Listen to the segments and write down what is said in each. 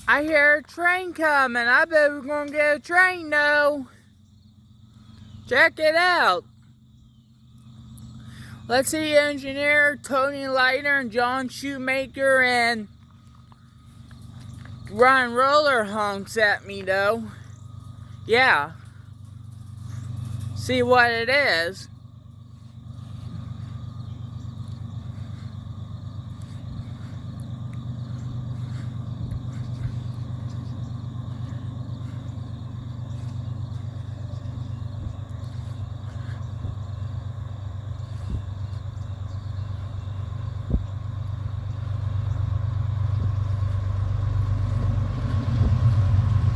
I hear a train coming. I bet we're gonna get a train though. Check it out. Let's see Enigneer, Tony Leitner, and John Shoemaker, and Ryan Roller honks at me though. Yeah. See what it is.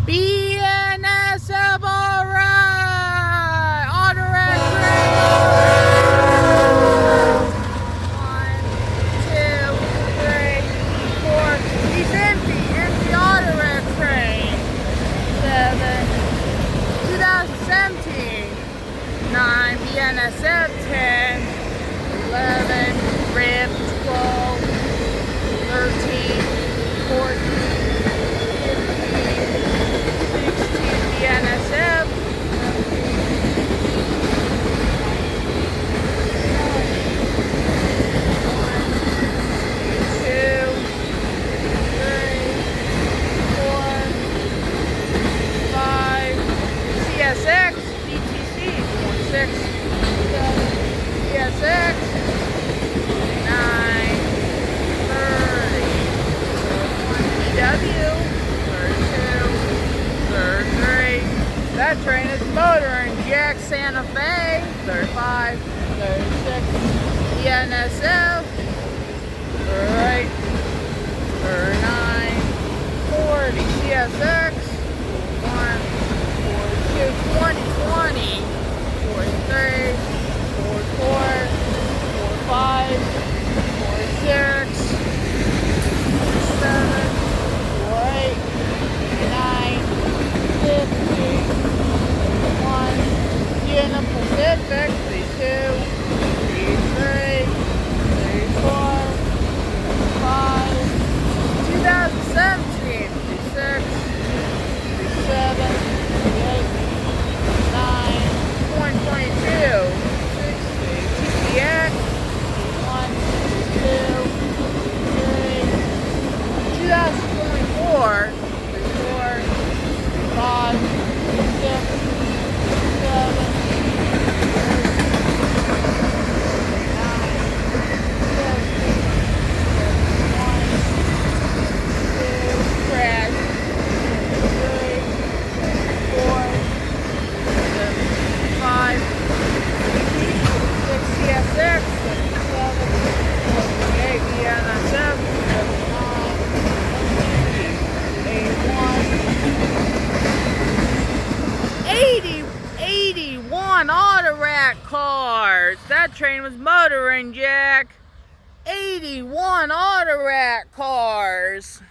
BNSF, alright! Autorack train, alright! 1, 2, 3, 4. He's empty Autorack train. 7, 2017. 9, BNSF, 10, 11, RIP, 12, 13, 14. BNSF, 5, CSX, DTC, 6, 7, CSX, 9, 30, 1 PW, 33. That train is motoring Jack Santa Fe. 35, 36, BNSF. 38, 39, 40, CSX. 1, 42, 20, 20, 43, 44, 45, 46, 47, 48, 49, 50, 51, Union Pacific, 32, 33, 34, 35, 2017, 36, 37, 38, 9, 2022, 60, TPX, 1, 2, 3, 2024, 5, 6, 7, Autorack cars. That train was motoring, Jack. 81 Autorack cars.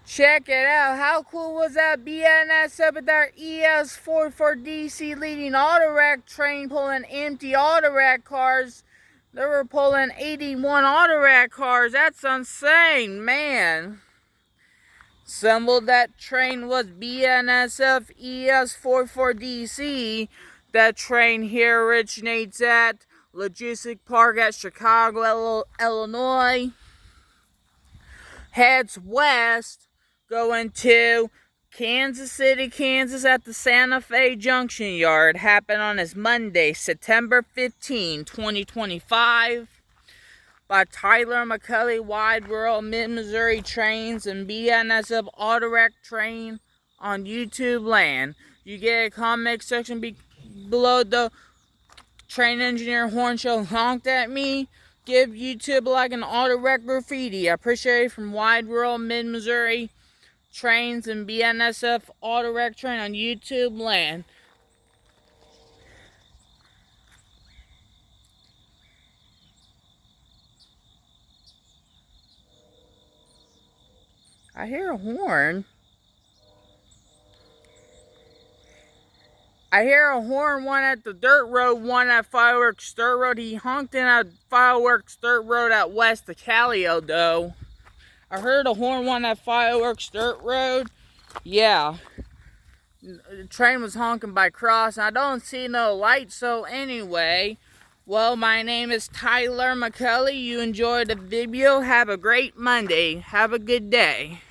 Check it out. How cool was that BNSF with their ES44DC leading Autorack train pulling empty Autorack cars? They were pulling 81 Autorack cars. That's insane, man. Assembled that train was BNSF ES44DC. That train here originates at Logistic Park at Chicago, Illinois. Heads west, going to Kansas City, Kansas at the Santa Fe Junction Yard. Happened on this Monday, September 15, 2025. By Tyler McCully, Wide World, Mid-Missouri Trains, and BNSF Autorack Train on YouTubeland. You get a comment section below the train engineer horn show honked at me. Give YouTube like an Autorack Graffiti. I appreciate it from Wide World, Mid-Missouri Trains, and BNSF Autorack Train on YouTubeland. I hear a horn. I hear a horn, one at the dirt road, one at Fireworks Dirt Road. He honked in at Fireworks Dirt Road at west of Callao, though. I heard a horn, one at Fireworks Dirt Road. Yeah. The train was honking by cross. I don't see no light, so anyway. Well, my name is Tyler McCully. You enjoyed the video. Have a great Monday. Have a good day.